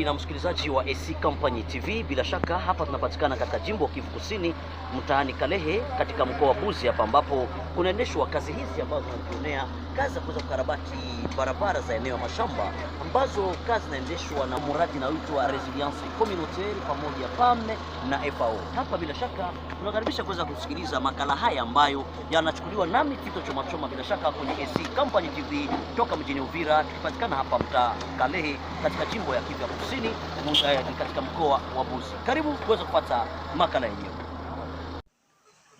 Na msikilizaji wa AC Company TV, bila shaka hapa tunapatikana katika jimbo Kivu Kusini, mtaani Kalehe, katika mkoa wa Buzi, hapa ambapo kunaendeshwa kazi hizi ambazo tunazionea, kazi za kuweza kukarabati barabara za eneo mashamba, ambazo kazi zinaendeshwa na mradi unaoitwa Resilience Communautaire pamoja PAME na FAO. Hapa bila shaka tunakaribisha kuweza kusikiliza makala haya ambayo yanachukuliwa nami Tito Chomachoma, bila shaka kwenye AC Company TV toka mjini Uvira, tukipatikana hapa mtaa Kalehe katika jimbo ya Kivu Kusini, katika mkoa wa Buzi. Karibu kuweza kupata makala yenyewe.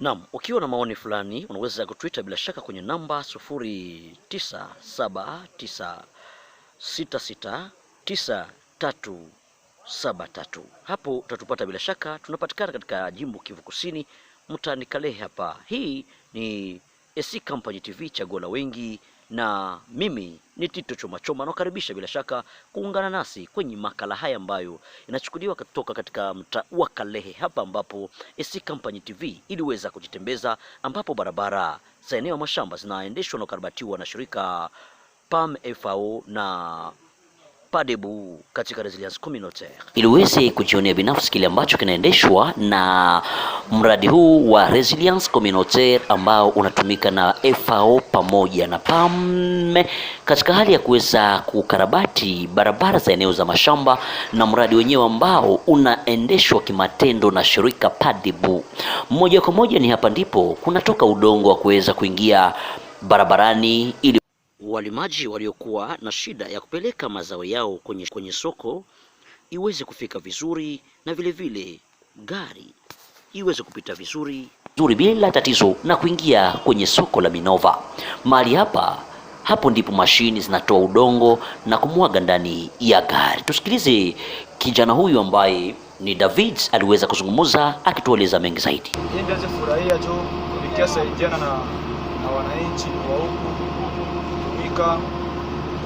Naam, ukiwa na maoni fulani unaweza kutwitter bila shaka kwenye namba 0979669373. Hapo utatupata bila shaka. Tunapatikana katika jimbo Kivu Kusini, mtaani Kalehe hapa. Hii ni AC Company TV, chaguo la wengi, na mimi ni Tito Chomachoma. Nakaribisha bila shaka kuungana nasi kwenye makala haya ambayo inachukuliwa kutoka katika mtaa wa Kalehe, hapa ambapo AC Company TV iliweza kujitembeza, ambapo barabara za eneo mashamba zinaendeshwa na kukarabatiwa na shirika PAME, FAO na PADEBU katika Resilience Communautaire. Iliweze kujionea binafsi kile ambacho kinaendeshwa na mradi huu wa Resilience Communautaire ambao unatumika na FAO pamoja na PAME katika hali ya kuweza kukarabati barabara za eneo za mashamba, na mradi wenyewe ambao unaendeshwa kimatendo na shirika PADEBU. Moja kwa moja ni hapa ndipo kunatoka udongo wa kuweza kuingia barabarani ili walimaji waliokuwa na shida ya kupeleka mazao yao kwenye soko iweze kufika vizuri, na vile vile gari iweze kupita vizuri bila tatizo na kuingia kwenye soko la Minova. Mahali hapo ndipo mashini zinatoa udongo na kumwaga ndani ya gari. Tusikilize kijana huyu ambaye ni David, aliweza kuzungumza akitueleza mengi zaidi. Ndio furahia tu kupitia saidiana na wananchi wa huku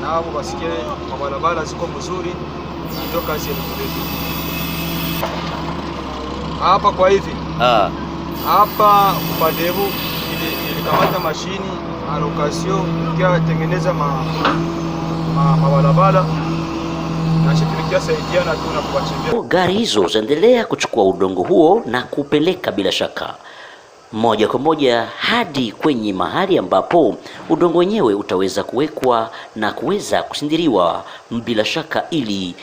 na hapo basikie mabarabara ziko mzuri, ndio kazi yetu hapa. Kwa hivi hapa PADEBU ilikamata mashini allocation kia tengeneza mabarabara, na sisi tulikiasaidiana tu na kuwachimbia. Gari hizo zaendelea kuchukua udongo huo na kupeleka bila shaka moja kwa moja hadi kwenye mahali ambapo udongo wenyewe utaweza kuwekwa na kuweza kusindiriwa bila shaka, ili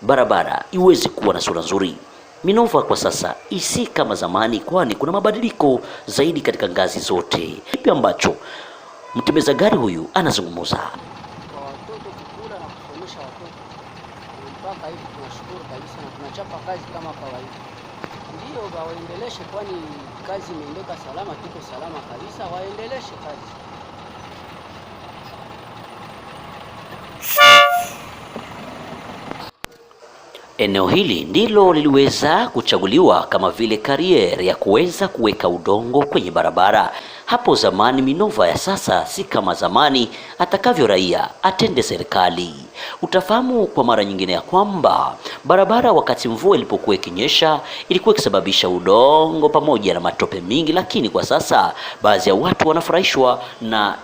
barabara iweze kuwa na sura nzuri. Minova kwa sasa isi kama zamani, kwani kuna mabadiliko zaidi katika ngazi zote. Kipi ambacho mtembeza gari huyu anazungumza? Kwa watoto kukula na kusomesha watoto mpaka hivi tunashukuru kabisa, na tunachapa kazi kama kawaida. Ndio waendeleshe, kwani kazi imeendeka salama, tuko salama kabisa, waendeleshe kazi. Eneo hili ndilo liliweza kuchaguliwa kama vile kariere ya kuweza kuweka udongo kwenye barabara. Hapo zamani Minova ya sasa si kama zamani atakavyo raia atende serikali. Utafahamu kwa mara nyingine ya kwamba barabara wakati mvua ilipokuwa ikinyesha ilikuwa ikisababisha udongo pamoja na matope mingi, lakini kwa sasa baadhi ya watu wanafurahishwa na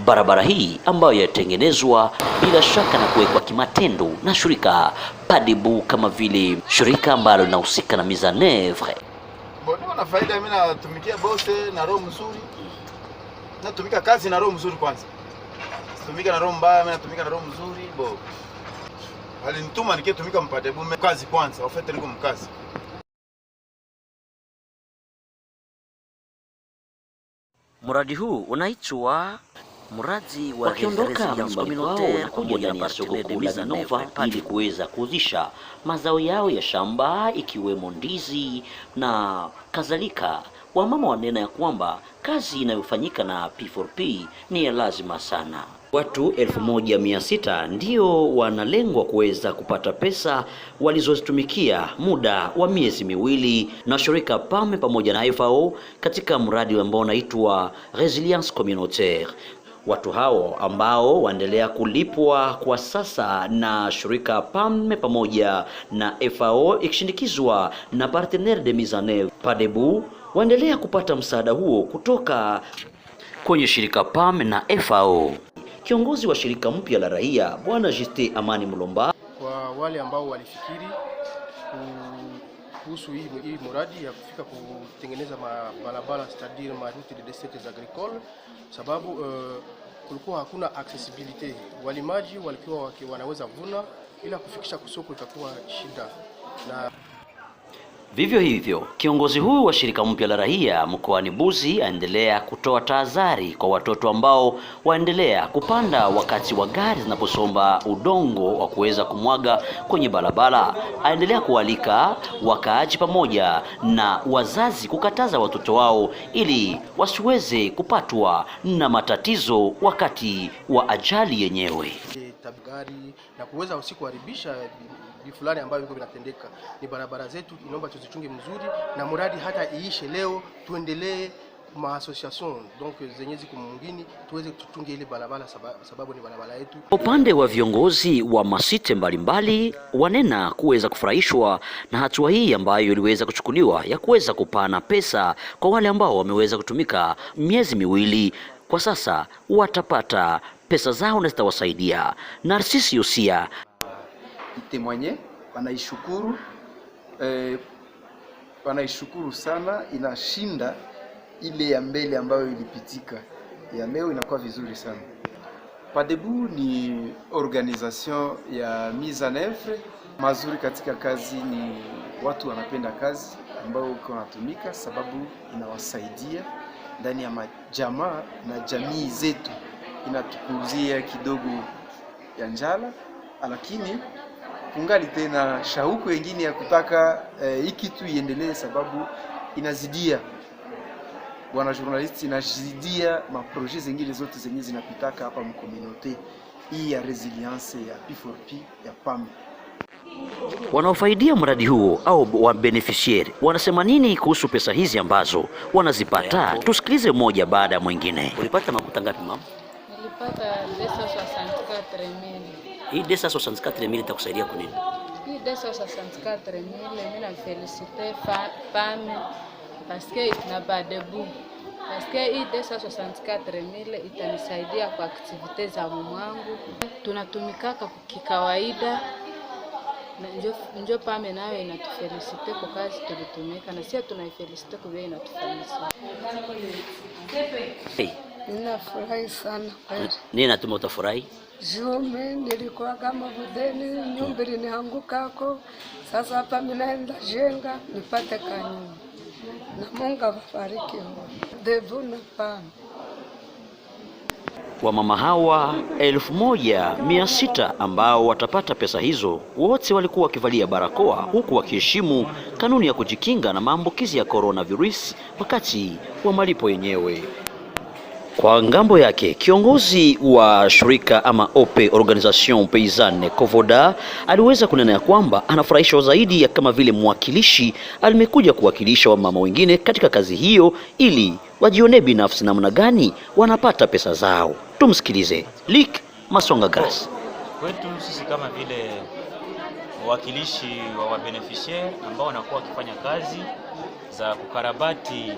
barabara hii ambayo yatengenezwa bila shaka na kuwekwa kimatendo na shirika PADEBU, kama vile shirika ambalo linahusika na mise en oeuvre. Mbona na faida, mimi natumikia bose na roho mzuri. Natumika kazi na roho mzuri kwanza. Situmika na roho mbaya, mimi natumika na roho mzuri bo. Alinituma nikitumika PADEBU kazi kwanza, ofete niko mkazi. Mradi huu unaitwa mradi wa Resilience Communautaire pamoja na soko kuu la Minova, ili kuweza kuuzisha mazao yao ya shamba ikiwemo ndizi na kadhalika. Wamama wanena ya kwamba kazi inayofanyika na P4P ni ya lazima sana. Watu 1600 ndio wanalengwa kuweza kupata pesa walizozitumikia muda wa miezi miwili na shirika PAME pamoja na FAO katika mradi ambao unaitwa Resilience Communautaire. Watu hao ambao waendelea kulipwa kwa sasa na shirika PAME pamoja na FAO ikishindikizwa na partenaire de mise en oeuvre PADEBU, waendelea kupata msaada huo kutoka kwenye shirika PAME na FAO. Kiongozi wa shirika mpya la raia Bwana Juste Amani Mulomba kwa wale ambao walifikiri kuhusu hii muradi ya kufika kutengeneza barabara c'est-à-dire ma route de dessertes agricoles, sababu kulikuwa hakuna accessibility. Walimaji walikuwa wanaweza vuna ila kufikisha kusoko itakuwa shida. Na vivyo hivyo, kiongozi huyu wa shirika mpya la raia mkoani Buzi aendelea kutoa tahadhari kwa watoto ambao waendelea kupanda wakati wa gari zinaposomba udongo wa kuweza kumwaga kwenye barabara. Aendelea kualika wakaaji pamoja na wazazi kukataza watoto wao ili wasiweze kupatwa na matatizo wakati wa ajali yenyewe. Gari na kuweza usiku kuharibisha fulani ambayo iko vinatendeka. Ni barabara zetu, inaomba tuzichunge mzuri na muradi hata iishe leo, tuendelee ma association donc zenye ziko mwingine tuweze tuchunge ile barabara sababu ni barabara yetu. Upande wa viongozi wa masite mbalimbali wanena kuweza kufurahishwa na hatua hii ambayo iliweza kuchukuliwa ya kuweza kupana pesa kwa wale ambao wameweza kutumika miezi miwili. Kwa sasa watapata pesa zao na zitawasaidia. Narcisse Yosia itemwenye wanaishukuru sana, inashinda ile ya mbele ambayo ilipitika. Ya leo inakuwa vizuri sana. Padebu ni organisation ya mise en oeuvre mazuri katika kazi. Ni watu wanapenda kazi ambao uko natumika, sababu inawasaidia ndani ya majamaa na jamii zetu, inatupunguzia kidogo ya njala, lakini kungali tena shauku wengine ya kutaka hii kitu iendelee, sababu inazidia bwana journalist, inazidia maprojet zingine zote zenye zinapitaka hapa mkomunote hii ya resilience ya P4P ya PAM. Wanaofaidia mradi huo au wa beneficiary wanasema nini kuhusu pesa hizi ambazo wanazipata? Tusikilize mmoja baada ya mwingine. Ulipata makuta ngapi mama? Nilipata 264,000. Hii 264,000 itakusaidia kwa nini? Hii 264,000 mimi na felicite PAM parce que na Padebu. Parce que hii 264,000 itanisaidia kwa activities za mwangu. Tunatumikaka kikawaida. Njo PAM nayo inatufelicite kwa kazi tulitumika na sisi tunaifelicite kwa vile inatufelicite. Ninafurahi sana kweli. Nini natuma utafurahi? Jume nilikuwa kama budeni, nyumba iliniangukako. Sasa hapa mimi naenda jenga nipate kanyumba. Na Mungu awabariki. Devu na PAM. Wamama hawa 1,600 ambao watapata pesa hizo, wote walikuwa wakivalia barakoa huku wakiheshimu kanuni ya kujikinga na maambukizi ya coronavirus wakati wa malipo yenyewe. Kwa ngambo yake, kiongozi wa shirika ama OPE Organisation Paysanne Kovoda aliweza kunena kwamba anafurahishwa zaidi ya kama vile mwakilishi alimekuja kuwakilisha wamama wengine katika kazi hiyo ili wajione binafsi namna gani wanapata pesa zao. Tumsikilize Lik Masonga Grass. Kwetu sisi kama vile wawakilishi wa wabeneficiaire ambao wanakuwa wakifanya kazi za kukarabati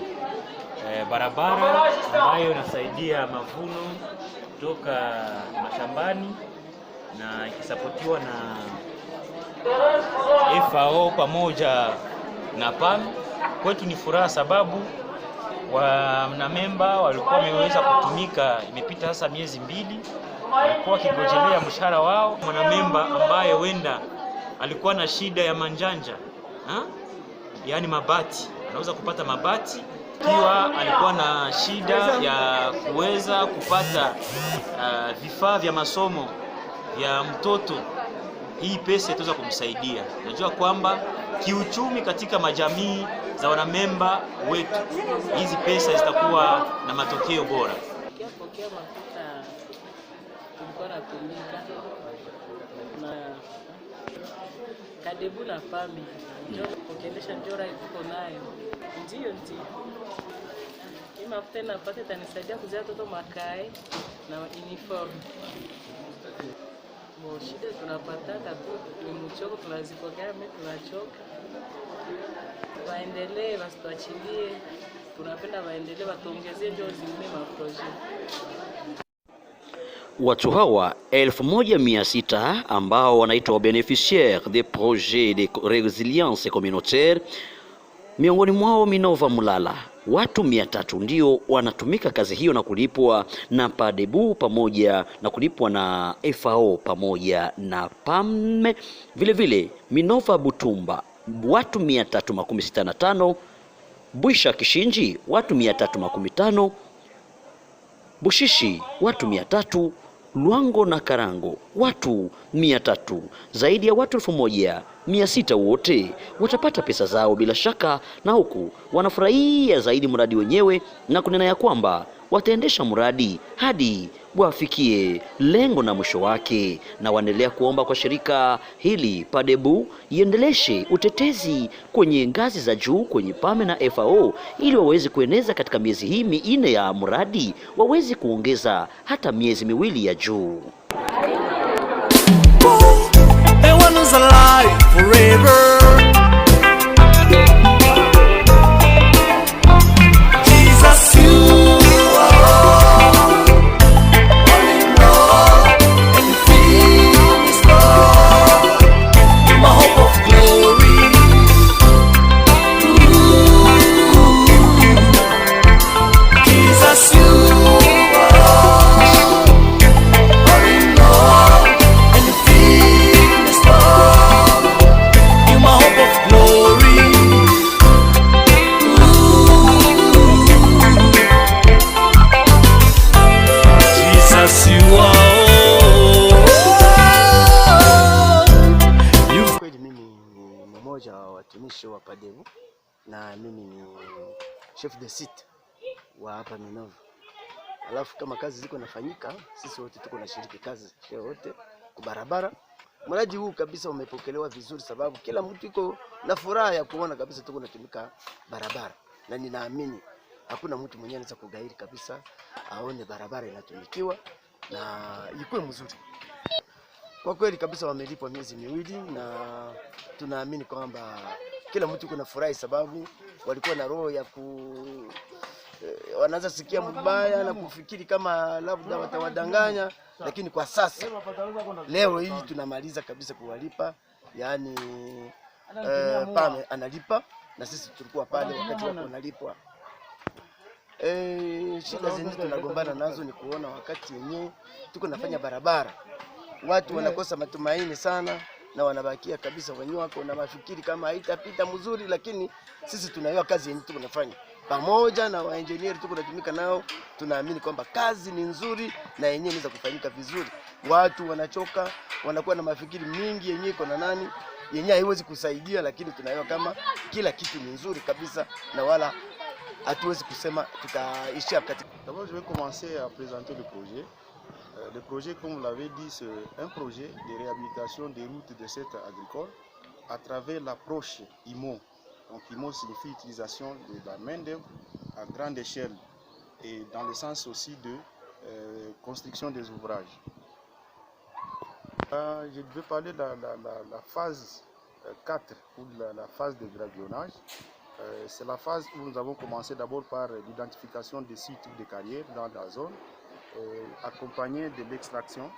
barabara ambayo inasaidia mavuno kutoka mashambani na ikisapotiwa na FAO pamoja na PAM. Kwetu ni furaha sababu wanamemba walikuwa wameweza kutumika, imepita sasa miezi 2, walikuwa wakigojelea mshahara wao. Mwanamemba ambaye wenda alikuwa na shida ya manjanja, yaani mabati, anaweza kupata mabati. Kiwa alikuwa na shida ya kuweza kupata vifaa vya masomo ya mtoto, hii pesa itaweza kumsaidia. Najua kwamba kiuchumi katika majamii za wanamemba wetu, hizi pesa zitakuwa na matokeo bora. Pokea mafuta tulikuwa natumika na Kadebu na PAM. Njoo kukelesha njora iko nayo. Ndio. Hii mafuta napata itanisaidia kuzaa watoto makae na uniform. Shida tunapata tu ni mchoko, tunazipokea mimi tunachoka. Waendelee, wasituachilie. Tunapenda waendelee, watuongezee ndio zingine maproje. Watu hawa 1600 ambao wanaitwa beneficiaires des projets de résilience communautaire, miongoni mwao Minova Mulala, watu 300 ndio wanatumika kazi hiyo na kulipwa na Padebu pamoja na kulipwa na FAO pamoja na PAM. Vile vile Minova Butumba watu 365, Bwisha Kishinji watu 315, Bushishi watu 300, Luango na Karango watu 300. Zaidi ya watu 1600 wote watapata pesa zao bila shaka, na huku wanafurahia zaidi mradi wenyewe na kunena ya kwamba wataendesha mradi hadi wafikie lengo na mwisho wake, na waendelea kuomba kwa shirika hili Padebu iendeleshe utetezi kwenye ngazi za juu kwenye PAME na FAO ili waweze kueneza katika miezi hii 4 ya mradi, waweze kuongeza hata miezi 2 ya juu. Watumishi wa Padebu na mimi ni chef de site wa hapa Minova. Alafu kama kazi ziko nafanyika, sisi wote tuko na shiriki kazi wote kwa barabara. Mradi huu kabisa umepokelewa vizuri, sababu kila mtu yuko na furaha ya kuona kabisa tuko natumika barabara, na ninaamini hakuna mtu mwenyewe anaweza kugairi kabisa aone barabara inatumikiwa na ikuwe mzuri. Kwa kweli kabisa wamelipwa miezi 2 na tunaamini kwamba kila mtu kuna furahi, sababu walikuwa na roho ya wanaanza sikia mbaya na kufikiri kama labda watawadanganya, lakini kwa sasa leo hii tunamaliza kabisa kuwalipa, yani PAME analipa na sisi tulikuwa pale wakati wako wanalipwa. Shida zenyewe tunagombana nazo ni kuona wakati yenyewe tuko nafanya barabara watu wanakosa matumaini sana na wanabakia kabisa wenyewe wako na mafikiri kama haitapita mzuri, lakini sisi tunaiwa kazi yenyewe tuko nafanya pamoja na waengineer tuko natumika nao, tunaamini kwamba kazi ni nzuri na yenyewe inaweza kufanyika vizuri. Watu wanachoka, wanakuwa na mafikiri mingi yenyewe iko na nani yenyewe haiwezi kusaidia, lakini tunaiwa kama kila kitu ni nzuri kabisa na wala hatuwezi kusema tutaishia katika. D'abord je vais commencer à présenter le projet. Le projet, comme vous l'avez dit, c'est un projet de réhabilitation des routes de cette agricole à travers l'approche IMO. Donc IMO signifie utilisation de la main-d'œuvre à grande échelle et dans le sens aussi de construction des ouvrages. Je vais parler de la phase 4 ou la phase de gravillonnage. C'est la phase où nous avons commencé d'abord par l'identification des sites ou des carrières dans la zone, accompagné de l'extraction.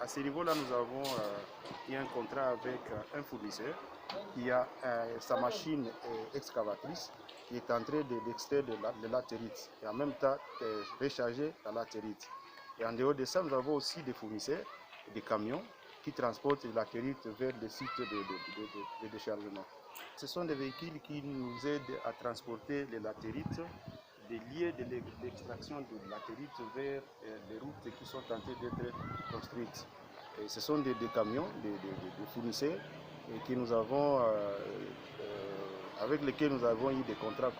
À ce niveau-là, nous avons eu un contrat avec un fournisseur qui a sa machine excavatrice qui est en train d'extraire de latérite et en même temps recharger la latérite. Et en dehors de ça, nous avons aussi des fournisseurs, des camions qui transportent la latérite vers les sites de déchargement. Ce sont des véhicules qui nous aident à transporter les latérites, des lieux de l'extraction de latérite vers les routes qui sont en train d'être construites. Et ce sont des camions, des fournisseurs et que nous avons, avec lesquels nous avons eu des contrats.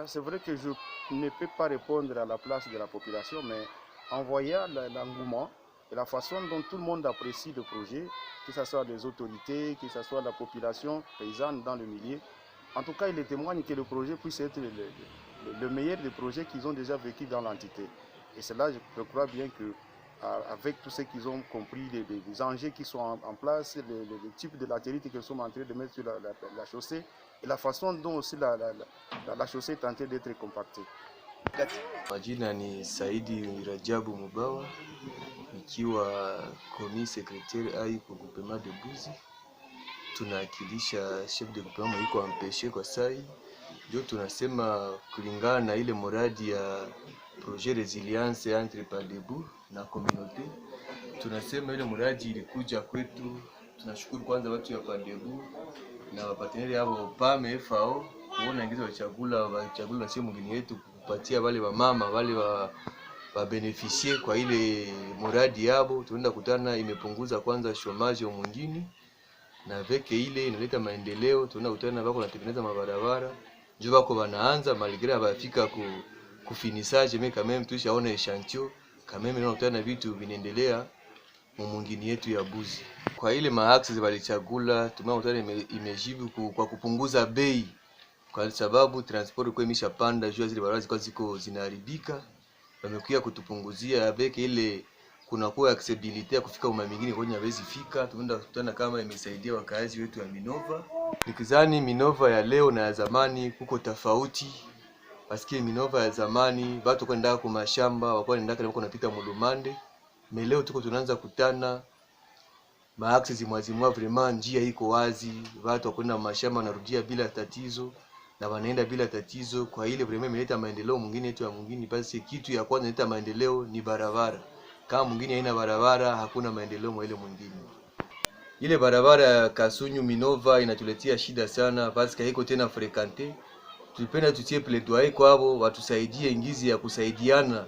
C'est vrai que je ne peux pas répondre à la place de la population, mais en voyant l'engouement et la façon dont tout le monde apprécie le projet, que ce soit les autorités, que ce soit la population paysanne dans le milieu, en tout cas, il témoigne que le projet puisse être le meilleur des projets qu'ils ont déjà vécu dans l'entité. Et cela, je crois bien que avec tout ce qu'ils ont compris, les enjeux qui sont en place, les types de latérite qu'ils sont en train de mettre sur la chaussée, et la façon dont aussi la chaussée est en train d'être compactée. Majina ni Saidi Rajabu Mubawa, nikiwa komi secretaire ai kwa groupement de Buzi. Tunawakilisha chef de groupement iko ampeshe kwa sai. Ndio tunasema kulingana na ile muradi ya projet resilience entre Padebu na communauté. Tunasema ile muradi ilikuja kwetu. Tunashukuru kwanza watu ya Padebu na waparteneri hao PAM FAO kuona ingizo chakula na sio mwingine yetu kupatia wale wa mama wale wa beneficie kwa ile muradi yabo. Tunaenda kutana imepunguza kwanza shomaji mwingine na veke ile inaleta maendeleo. Tunaenda kutana wako wanatengeneza mabarabara njoo wako wanaanza malgré abafika kufinisage mais quand même tushaona echantion quand même tunakutana vitu vinaendelea mwingine yetu ya Buzi. Kwa ile maaxes walichagula tumeona imejibu kwa kupunguza bei kwa sababu transport kwa imeshapanda juu zile barabara ziko ziko zinaharibika. Wamekuja kutupunguzia avec ile kuna kwa accessibility ya kufika umamingine kwenye hawezi fika. Tumeenda kutana kama imesaidia wakazi wetu wa Minova. Nikizani Minova ya leo na ya zamani kuko tofauti. Paske Minova ya zamani watu kwenda kwa mashamba wako wanaenda kama wanapita mulumande. Leo tuko tunaanza kutana maaxes mwazimwa vraiment njia iko wazi, watu wakwenda mashamba wanarudia bila tatizo na wanaenda bila tatizo. Kwa ile vraiment imeleta maendeleo mwingine yetu ya mwingine. Basi kitu ya kwanza inaleta maendeleo ni barabara. Kama mwingine haina barabara hakuna maendeleo mwa ile mwingine. Ile barabara ya Kasunyu Minova inatuletea shida sana basi haiko tena frekante. Tulipenda tutie plaidoyer kwao watusaidie ingizi ya kusaidiana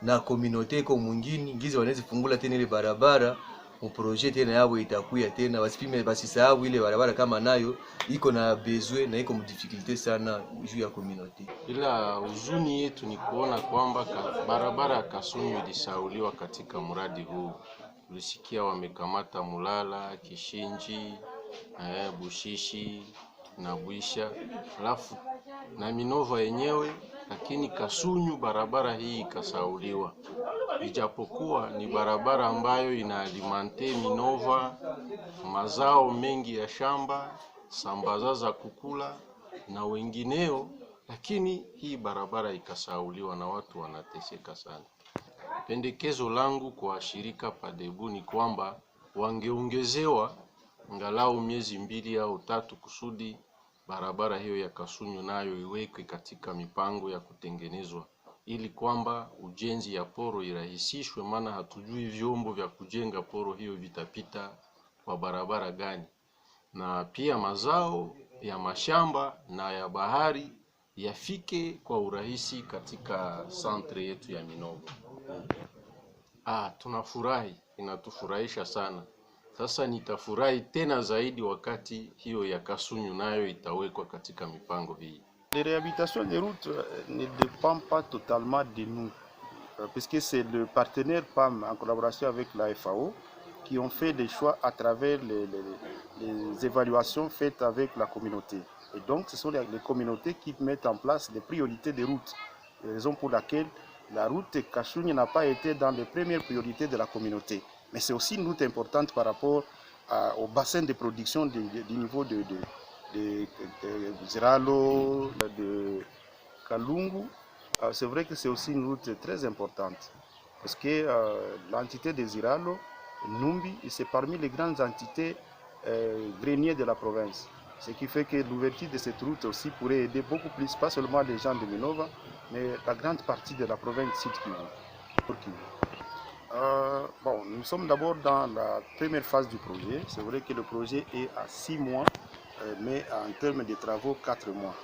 na communauté kwa mwingine ingizi wanaweza fungula tena ile barabara. Projet tena yao itakuya tena wasipime basi sababu ile barabara kama nayo iko na besoin na iko mdifficulté sana juu ya communauté. Ila huzuni yetu ni kuona kwamba barabara ya Kasunyu ilisauliwa katika mradi huu. Tulisikia wamekamata Mulala, Kishinji, Bushishi na Bwisha alafu na Minova yenyewe, lakini Kasunyu barabara hii ikasauliwa. Ijapokuwa ni barabara ambayo inaalimente Minova mazao mengi ya shamba, sambaza za kukula na wengineo, lakini hii barabara ikasauliwa na watu wanateseka sana. Pendekezo langu kwa shirika Padebu ni kwamba wangeongezewa angalau miezi 2 au 3 kusudi barabara hiyo ya Kasunyu nayo iwekwe katika mipango ya kutengenezwa, ili kwamba ujenzi ya poro irahisishwe, maana hatujui vyombo vya kujenga poro hiyo vitapita kwa barabara gani, na pia mazao ya mashamba na ya bahari yafike kwa urahisi katika centre yetu ya Minova. Tunafurahi, inatufurahisha sana. Sasa nitafurahi tena zaidi wakati hiyo ya Kasunyu nayo itawekwa katika mipango hii. Les réhabilitations des routes ne dépendent pas totalement de nous, puisque c'est le partenaire PAM en collaboration avec la FAO qui ont fait des choix à travers les évaluations faites avec la communauté. Et donc ce sont les communautés qui mettent en place les priorités des routes. La raison pour laquelle la route Kasunyu n'a pas été dans les premières priorités de la communauté. Mais c'est aussi une route importante par rapport au bassin de production du niveau de Ziralo, de Kalungu. C'est vrai que c'est aussi une route très importante. Parce que l'entité de Ziralo, Numbi, c'est parmi les grandes entités greniers de la province. Ce qui fait que l'ouverture de cette route aussi pourrait aider beaucoup plus, pas seulement les gens de Minova, mais la grande partie de la province Sud-Kivu. Nous sommes d'abord dans la première phase du projet. C'est vrai que le projet est à 6 mois, mais en termes de travaux, 4 mois.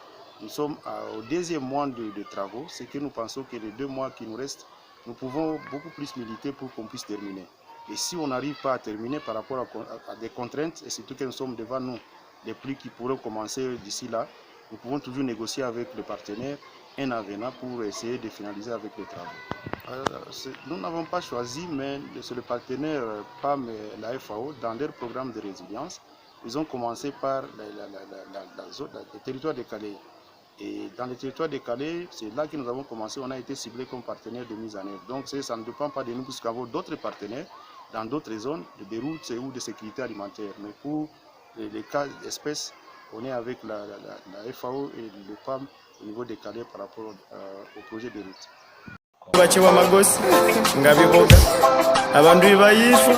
Nous sommes au deuxième mois de travaux, c'est que nous pensons que les 2 mois qui nous restent, nous pouvons beaucoup plus militer pour qu'on puisse terminer. Et si on n'arrive pas à terminer par rapport à des contraintes, et surtout que nous sommes devant nous les pluies qui pourront commencer d'ici là, nous pouvons toujours négocier avec le partenaire un avenant pour essayer de finaliser avec les travaux. Nous n'avons pas choisi, mais c'est le partenaire PAM et la FAO dans leur programme de résilience. Ils ont commencé par le territoire de Calais. Et dans le territoire de Calais, c'est là que nous avons commencé, on a été ciblé comme partenaire de mise en œuvre. Donc ça ne dépend pas de nous, puisqu'nous avons d'autres partenaires dans d'autres zones, de routes ou de sécurité alimentaire. Mais pour les cas d'espèces, on est avec la FAO et le PAM au niveau des carrières par rapport au projet de route. Bachiwa magosi ngabiboga abantu ibayishwa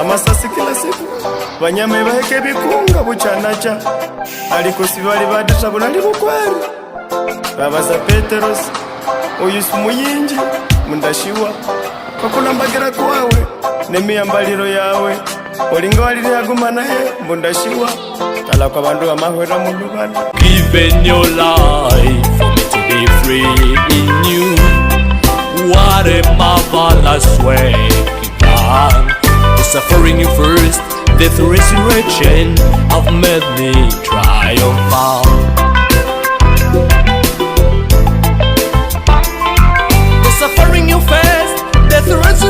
amasasi kila siku banyama ibaheke bikunga bucanaca ariko sibali badisha bunali bukwari babaza Petros uyu sumuyinji mundashiwa kwakulambagira kwawe nemiyambaliro yawe olinga waliri agumana he mundashiwa tala kwa bandu amahwera mulubana. Giving your life for me to be free in you. What a marvelous way you've done. The suffering you first, the resurrection have made me triumphant. The suffering you first, the resurrection